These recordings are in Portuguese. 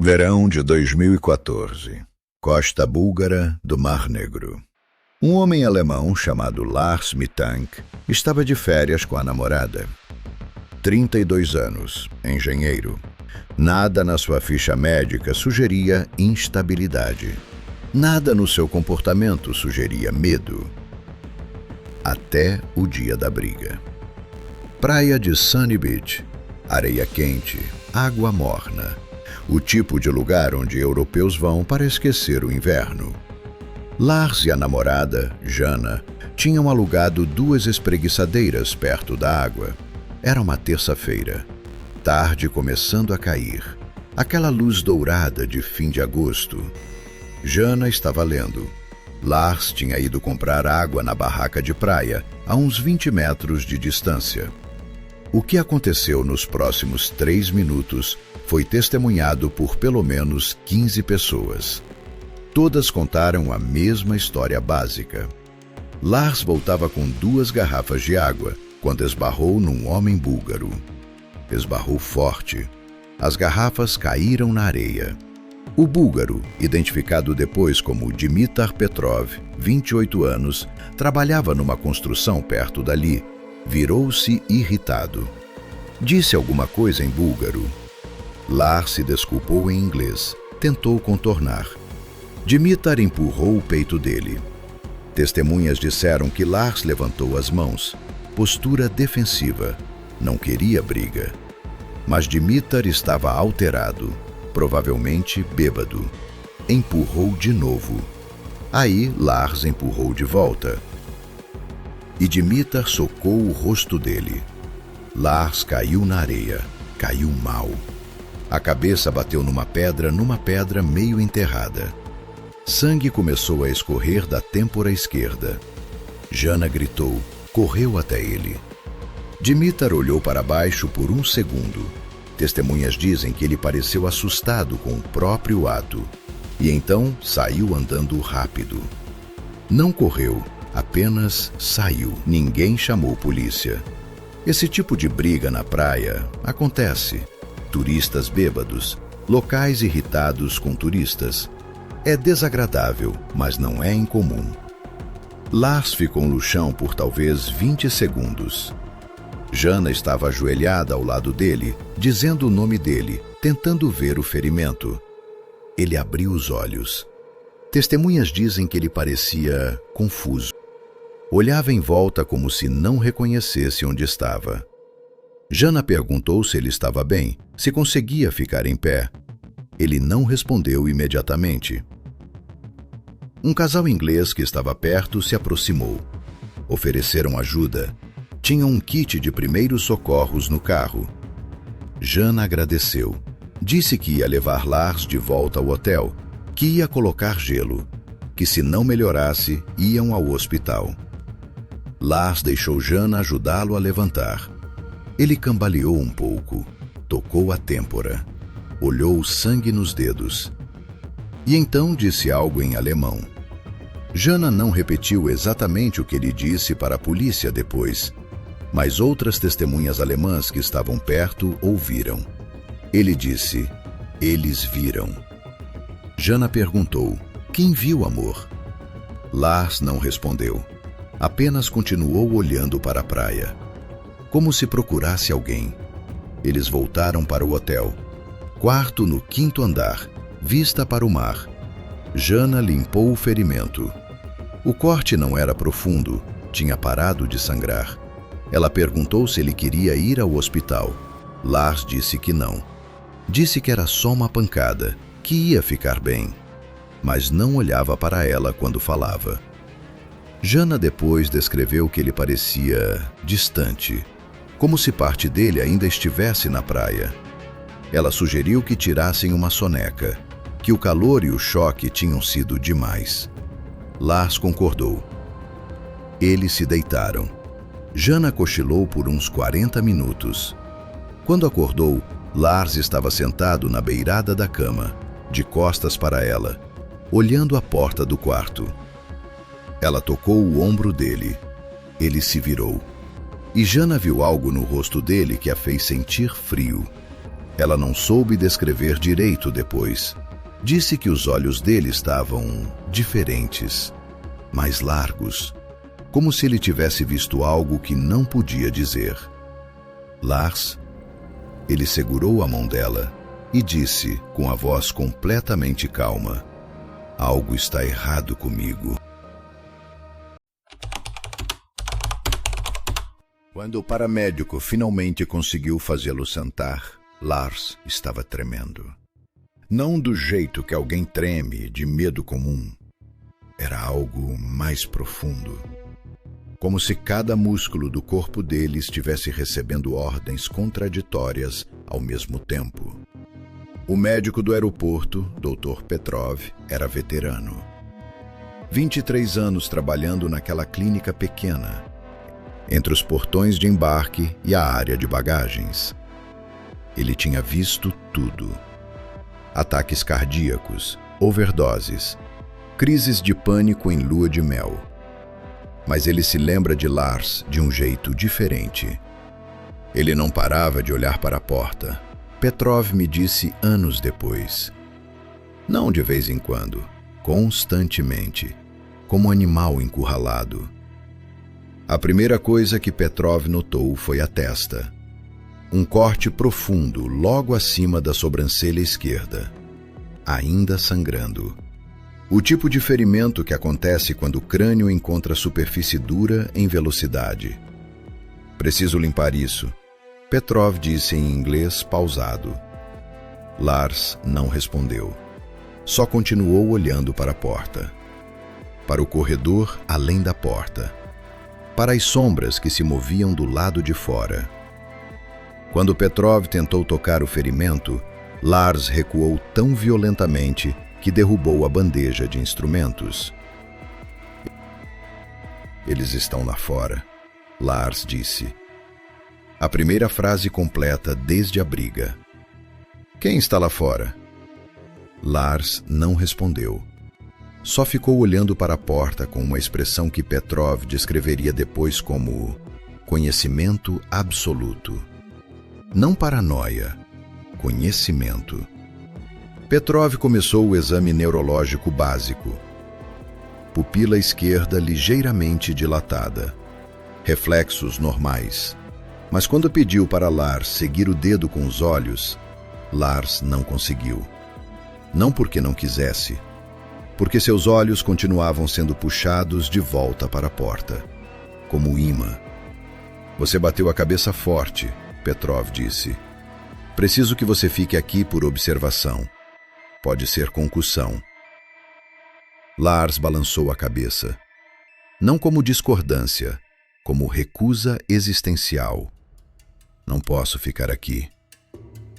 Verão de 2014. Costa búlgara do Mar Negro. Um homem alemão chamado Lars Mittank estava de férias com a namorada. 32 anos, engenheiro. Nada na sua ficha médica sugeria instabilidade. Nada no seu comportamento sugeria medo. Até o dia da briga. Praia de Sunny Beach. Areia quente, água morna. O tipo de lugar onde europeus vão para esquecer o inverno. Lars e a namorada, Jana, tinham alugado 2 espreguiçadeiras perto da água. Era uma terça-feira, tarde começando a cair, aquela luz dourada de fim de agosto. Jana estava lendo. Lars tinha ido comprar água na barraca de praia, a uns 20 metros de distância. O que aconteceu nos próximos 3 minutos foi testemunhado por pelo menos 15 pessoas. Todas contaram a mesma história básica. Lars voltava com 2 garrafas de água quando esbarrou num homem búlgaro. Esbarrou forte. As garrafas caíram na areia. O búlgaro, identificado depois como Dimitar Petrov, 28 anos, trabalhava numa construção perto dali. Virou-se irritado. Disse alguma coisa em búlgaro. Lars se desculpou em inglês. Tentou contornar. Dimitar empurrou o peito dele. Testemunhas disseram que Lars levantou as mãos. Postura defensiva. Não queria briga. Mas Dimitar estava alterado. Provavelmente bêbado. Empurrou de novo. Aí Lars empurrou de volta. E Dimitar socou o rosto dele. Lars caiu na areia. Caiu mal. A cabeça bateu numa pedra meio enterrada. Sangue começou a escorrer da têmpora esquerda. Jana gritou, correu até ele. Dimitar olhou para baixo por 1 segundo. Testemunhas dizem que ele pareceu assustado com o próprio ato. E então saiu andando rápido. Não correu, apenas saiu. Ninguém chamou polícia. Esse tipo de briga na praia acontece. Turistas bêbados, locais irritados com turistas. É desagradável, mas não é incomum. Lars ficou no chão por talvez 20 segundos. Jana estava ajoelhada ao lado dele, dizendo o nome dele, tentando ver o ferimento. Ele abriu os olhos. Testemunhas dizem que ele parecia confuso. Olhava em volta como se não reconhecesse onde estava. Jana perguntou se ele estava bem, se conseguia ficar em pé. Ele não respondeu imediatamente. Um casal inglês que estava perto se aproximou. Ofereceram ajuda. Tinham um kit de primeiros socorros no carro. Jana agradeceu. Disse que ia levar Lars de volta ao hotel, que ia colocar gelo, que se não melhorasse, iam ao hospital. Lars deixou Jana ajudá-lo a levantar. Ele cambaleou um pouco, tocou a têmpora, olhou o sangue nos dedos. E então disse algo em alemão. Jana não repetiu exatamente o que ele disse para a polícia depois, mas outras testemunhas alemãs que estavam perto ouviram. Ele disse, eles viram. Jana perguntou, quem viu, amor? Lars não respondeu. Apenas continuou olhando para a praia, como se procurasse alguém. Eles voltaram para o hotel. Quarto no 5º andar, vista para o mar. Jana limpou o ferimento. O corte não era profundo, tinha parado de sangrar. Ela perguntou se ele queria ir ao hospital. Lars disse que não. Disse que era só uma pancada, que ia ficar bem. Mas não olhava para ela quando falava. Jana depois descreveu que ele parecia distante, como se parte dele ainda estivesse na praia. Ela sugeriu que tirassem uma soneca, que o calor e o choque tinham sido demais. Lars concordou. Eles se deitaram. Jana cochilou por uns 40 minutos. Quando acordou, Lars estava sentado na beirada da cama, de costas para ela, olhando a porta do quarto. Ela tocou o ombro dele. Ele se virou. E Jana viu algo no rosto dele que a fez sentir frio. Ela não soube descrever direito depois. Disse que os olhos dele estavam diferentes, mais largos, como se ele tivesse visto algo que não podia dizer. Lars, ele segurou a mão dela e disse com a voz completamente calma: algo está errado comigo. Quando o paramédico finalmente conseguiu fazê-lo sentar, Lars estava tremendo. Não do jeito que alguém treme de medo comum. Era algo mais profundo. Como se cada músculo do corpo dele estivesse recebendo ordens contraditórias ao mesmo tempo. O médico do aeroporto, Dr. Petrov, era veterano. 23 anos trabalhando naquela clínica pequena, entre os portões de embarque e a área de bagagens. Ele tinha visto tudo. Ataques cardíacos, overdoses, crises de pânico em lua de mel. Mas ele se lembra de Lars de um jeito diferente. Ele não parava de olhar para a porta. Petrov me disse anos depois. Não de vez em quando, constantemente, como um animal encurralado. A primeira coisa que Petrov notou foi a testa. Um corte profundo logo acima da sobrancelha esquerda, ainda sangrando. O tipo de ferimento que acontece quando o crânio encontra superfície dura em velocidade. Preciso limpar isso, Petrov disse em inglês pausado. Lars não respondeu. Só continuou olhando para a porta. Para o corredor além da porta. Para as sombras que se moviam do lado de fora. Quando Petrov tentou tocar o ferimento, Lars recuou tão violentamente que derrubou a bandeja de instrumentos. Eles estão lá fora, Lars disse. A primeira frase completa desde a briga. Quem está lá fora? Lars não respondeu. Só ficou olhando para a porta com uma expressão que Petrov descreveria depois como conhecimento absoluto. Não paranoia, conhecimento. Petrov começou o exame neurológico básico. Pupila esquerda ligeiramente dilatada. Reflexos normais. Mas quando pediu para Lars seguir o dedo com os olhos, Lars não conseguiu. Não porque não quisesse, porque seus olhos continuavam sendo puxados de volta para a porta, como imã. Você bateu a cabeça forte, Petrov disse. Preciso que você fique aqui por observação. Pode ser concussão. Lars balançou a cabeça. Não como discordância, como recusa existencial. Não posso ficar aqui.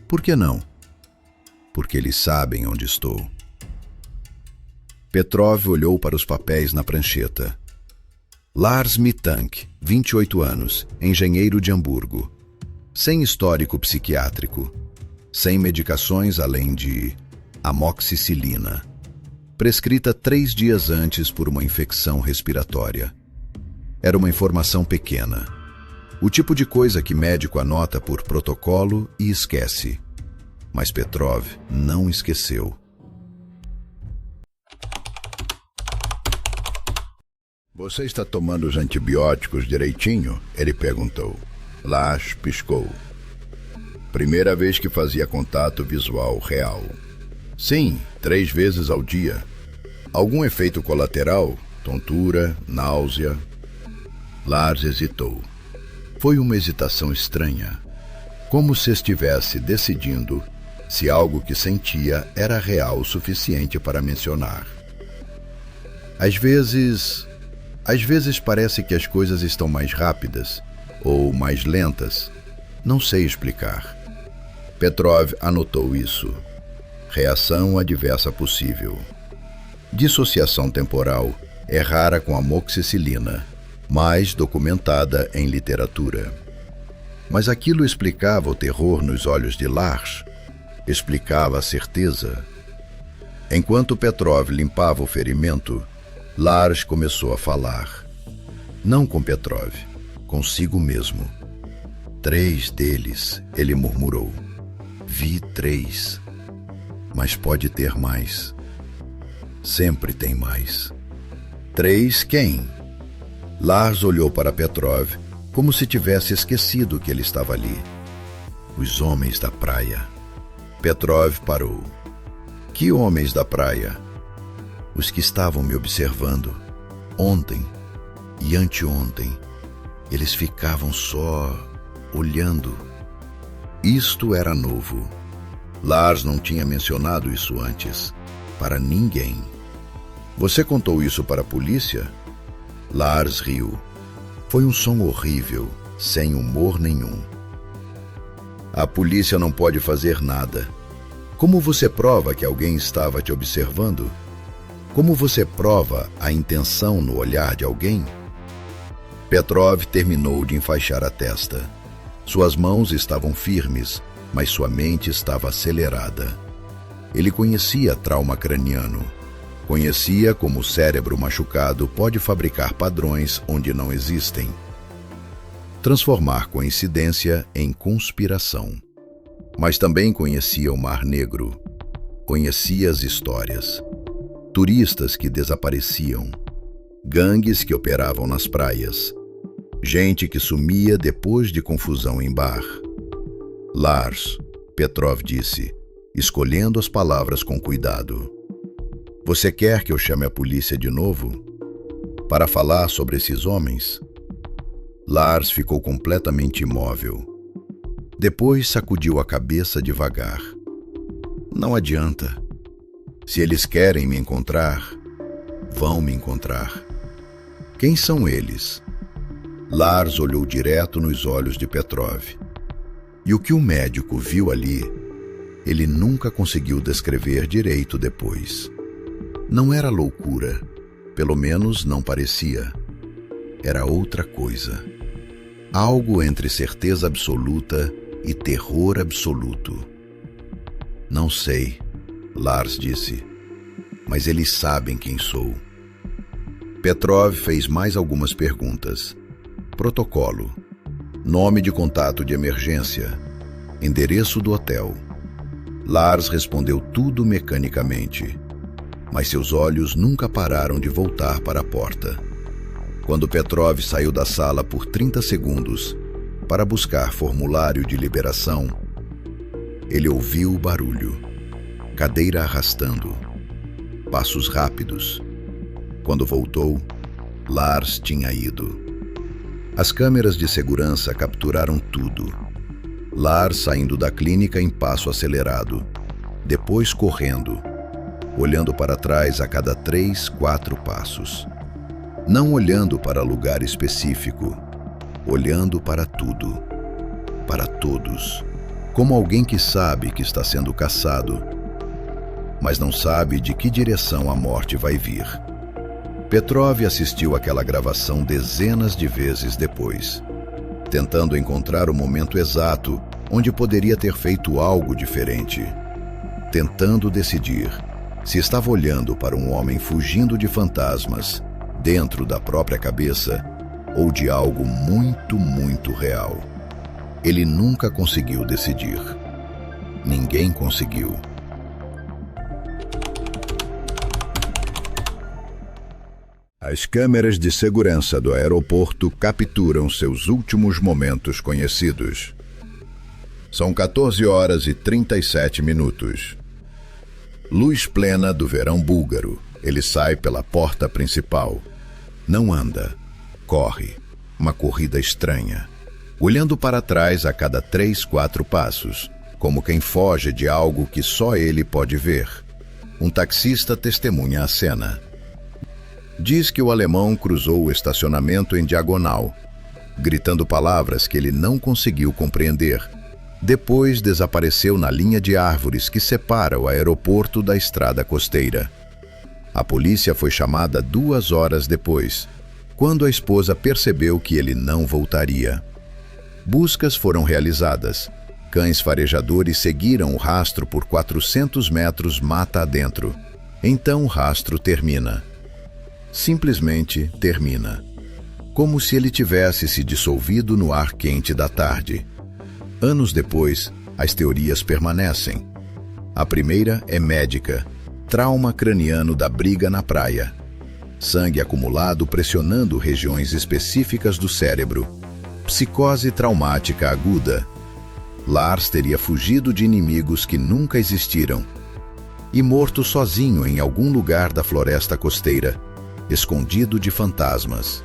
Por que não? Porque eles sabem onde estou. Petrov olhou para os papéis na prancheta. Lars Mittank, 28 anos, engenheiro de Hamburgo. Sem histórico psiquiátrico. Sem medicações além de amoxicilina. Prescrita 3 dias antes por uma infecção respiratória. Era uma informação pequena. O tipo de coisa que médico anota por protocolo e esquece. Mas Petrov não esqueceu. Você está tomando os antibióticos direitinho? Ele perguntou. Lars piscou. Primeira vez que fazia contato visual real. Sim, 3 vezes ao dia. Algum efeito colateral? Tontura, náusea? Lars hesitou. Foi uma hesitação estranha. Como se estivesse decidindo se algo que sentia era real o suficiente para mencionar. Às vezes parece que as coisas estão mais rápidas ou mais lentas. Não sei explicar. Petrov anotou isso. Reação adversa possível. Dissociação temporal é rara com amoxicilina, mais documentada em literatura. Mas aquilo explicava o terror nos olhos de Lars, explicava a certeza. Enquanto Petrov limpava o ferimento, Lars começou a falar. Não com Petrov, consigo mesmo. 3 deles, ele murmurou. Vi 3. Mas pode ter mais. Sempre tem mais. 3 quem? Lars olhou para Petrov como se tivesse esquecido que ele estava ali. Os homens da praia. Petrov parou. Que homens da praia? Os que estavam me observando. Ontem e anteontem. Eles ficavam só olhando. Isto era novo. Lars não tinha mencionado isso antes. Para ninguém. Você contou isso para a polícia? Lars riu. Foi um som horrível, sem humor nenhum. A polícia não pode fazer nada. Como você prova que alguém estava te observando? Como você prova a intenção no olhar de alguém? Petrov terminou de enfaixar a testa. Suas mãos estavam firmes, mas sua mente estava acelerada. Ele conhecia trauma craniano. Conhecia como o cérebro machucado pode fabricar padrões onde não existem. Transformar coincidência em conspiração. Mas também conhecia o Mar Negro. Conhecia as histórias. Turistas que desapareciam. Gangues que operavam nas praias. Gente que sumia depois de confusão em bar. Lars, Petrov disse, escolhendo as palavras com cuidado. Você quer que eu chame a polícia de novo? Para falar sobre esses homens? Lars ficou completamente imóvel. Depois sacudiu a cabeça devagar. Não adianta. Se eles querem me encontrar, vão me encontrar. Quem são eles? Lars olhou direto nos olhos de Petrov. E o que o médico viu ali, ele nunca conseguiu descrever direito depois. Não era loucura, pelo menos não parecia. Era outra coisa. Algo entre certeza absoluta e terror absoluto. Não sei, Lars disse, mas eles sabem quem sou. Petrov fez mais algumas perguntas. Protocolo. Nome de contato de emergência. Endereço do hotel. Lars respondeu tudo mecanicamente, mas seus olhos nunca pararam de voltar para a porta. Quando Petrov saiu da sala por 30 segundos para buscar formulário de liberação, ele ouviu o barulho. Cadeira arrastando. Passos rápidos. Quando voltou, Lars tinha ido. As câmeras de segurança capturaram tudo. Lars saindo da clínica em passo acelerado, depois correndo, olhando para trás a cada 3, 4 passos. Não olhando para lugar específico, olhando para tudo, para todos, como alguém que sabe que está sendo caçado, mas não sabe de que direção a morte vai vir. Petrov assistiu àquela gravação dezenas de vezes depois, tentando encontrar o momento exato onde poderia ter feito algo diferente, tentando decidir se estava olhando para um homem fugindo de fantasmas dentro da própria cabeça ou de algo muito, muito real. Ele nunca conseguiu decidir. Ninguém conseguiu. As câmeras de segurança do aeroporto capturam seus últimos momentos conhecidos. São 14h37. Luz plena do verão búlgaro. Ele sai pela porta principal. Não anda. Corre. Uma corrida estranha. Olhando para trás a cada 3, 4 passos, como quem foge de algo que só ele pode ver. Um taxista testemunha a cena. Diz que o alemão cruzou o estacionamento em diagonal, gritando palavras que ele não conseguiu compreender. Depois desapareceu na linha de árvores que separa o aeroporto da estrada costeira. A polícia foi chamada 2 horas depois, quando a esposa percebeu que ele não voltaria. Buscas foram realizadas. Cães farejadores seguiram o rastro por 400 metros mata adentro. Então o rastro termina. Simplesmente termina. Como se ele tivesse se dissolvido no ar quente da tarde. Anos depois, as teorias permanecem. A primeira é médica: trauma craniano da briga na praia. Sangue acumulado pressionando regiões específicas do cérebro. Psicose traumática aguda. Lars teria fugido de inimigos que nunca existiram e morto sozinho em algum lugar da floresta costeira, escondido de fantasmas.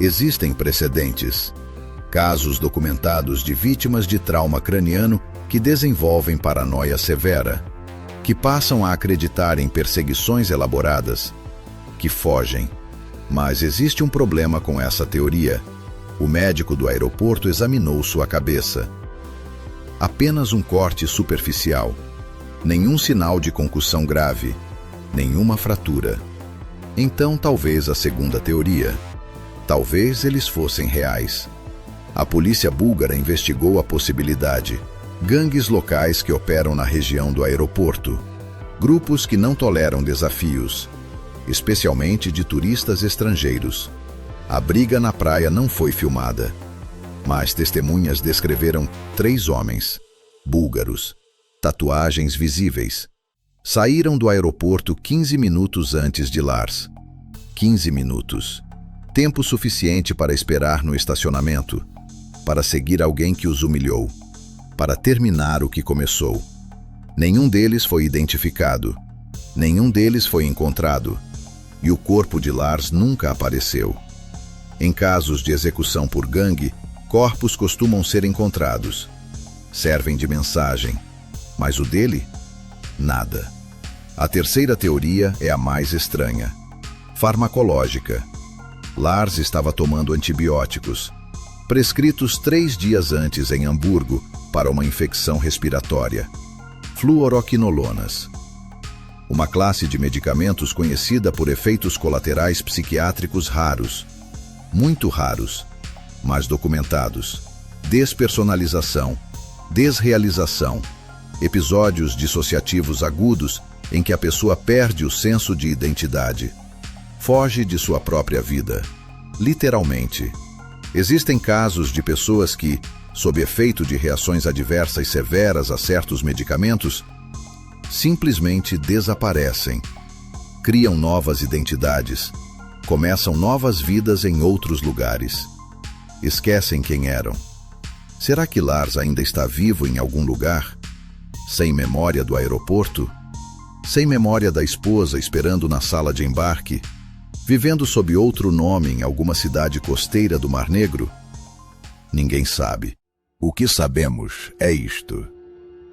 Existem precedentes, casos documentados de vítimas de trauma craniano que desenvolvem paranoia severa, que passam a acreditar em perseguições elaboradas, que fogem. Mas existe um problema com essa teoria. O médico do aeroporto examinou sua cabeça. Apenas um corte superficial. Nenhum sinal de concussão grave. Nenhuma fratura. Então talvez a segunda teoria. Talvez eles fossem reais. A polícia búlgara investigou a possibilidade. Gangues locais que operam na região do aeroporto. Grupos que não toleram desafios, especialmente de turistas estrangeiros. A briga na praia não foi filmada, mas testemunhas descreveram 3 homens, búlgaros, tatuagens visíveis. Saíram do aeroporto 15 minutos antes de Lars. 15 minutos. Tempo suficiente para esperar no estacionamento, para seguir alguém que os humilhou, para terminar o que começou. Nenhum deles foi identificado. Nenhum deles foi encontrado. E o corpo de Lars nunca apareceu. Em casos de execução por gangue, corpos costumam ser encontrados. Servem de mensagem. Mas o dele? Nada. A terceira teoria é a mais estranha. Farmacológica. Lars estava tomando antibióticos, prescritos 3 dias antes em Hamburgo para uma infecção respiratória. Fluoroquinolonas. Uma classe de medicamentos conhecida por efeitos colaterais psiquiátricos raros, muito raros, mas documentados. Despersonalização, desrealização, episódios dissociativos agudos em que a pessoa perde o senso de identidade, foge de sua própria vida, literalmente. Existem casos de pessoas que, sob efeito de reações adversas severas a certos medicamentos, simplesmente desaparecem, criam novas identidades, começam novas vidas em outros lugares. Esquecem quem eram. Será que Lars ainda está vivo em algum lugar? Sem memória do aeroporto? Sem memória da esposa esperando na sala de embarque? Vivendo sob outro nome em alguma cidade costeira do Mar Negro? Ninguém sabe. O que sabemos é isto.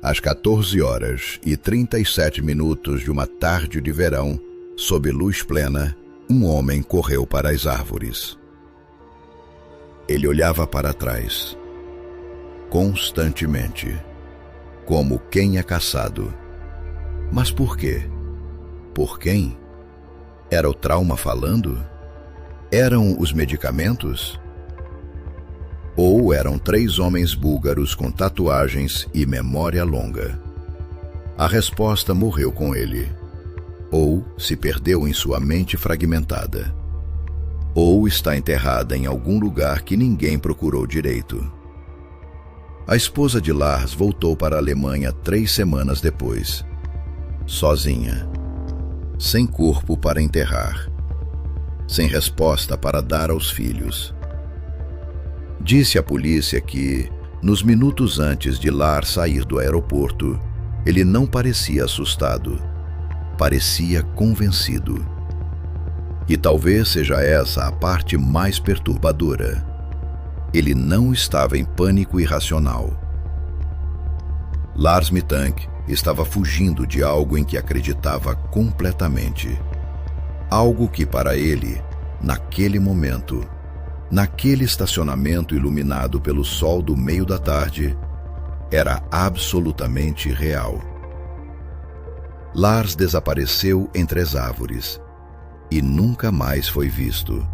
Às 14h37 de uma tarde de verão, sob luz plena, um homem correu para as árvores. Ele olhava para trás, constantemente, como quem é caçado. Mas por quê? Por quem? Era o trauma falando? Eram os medicamentos? Ou eram 3 homens búlgaros com tatuagens e memória longa? A resposta morreu com ele. Ou se perdeu em sua mente fragmentada. Ou está enterrada em algum lugar que ninguém procurou direito. A esposa de Lars voltou para a Alemanha 3 semanas depois. Sozinha. Sem corpo para enterrar. Sem resposta para dar aos filhos. Disse à polícia que, nos minutos antes de Lars sair do aeroporto, ele não parecia assustado. Parecia convencido. E talvez seja essa a parte mais perturbadora. Ele não estava em pânico irracional. Lars Mittank estava fugindo de algo em que acreditava completamente. Algo que para ele, naquele momento, naquele estacionamento iluminado pelo sol do meio da tarde, era absolutamente real. Lars desapareceu entre as árvores e nunca mais foi visto.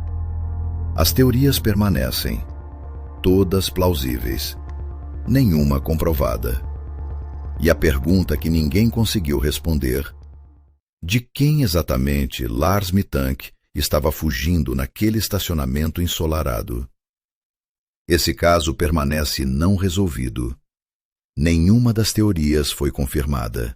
As teorias permanecem, todas plausíveis, nenhuma comprovada. E a pergunta que ninguém conseguiu responder: de quem exatamente Lars Mittank estava fugindo naquele estacionamento ensolarado? Esse caso permanece não resolvido. Nenhuma das teorias foi confirmada.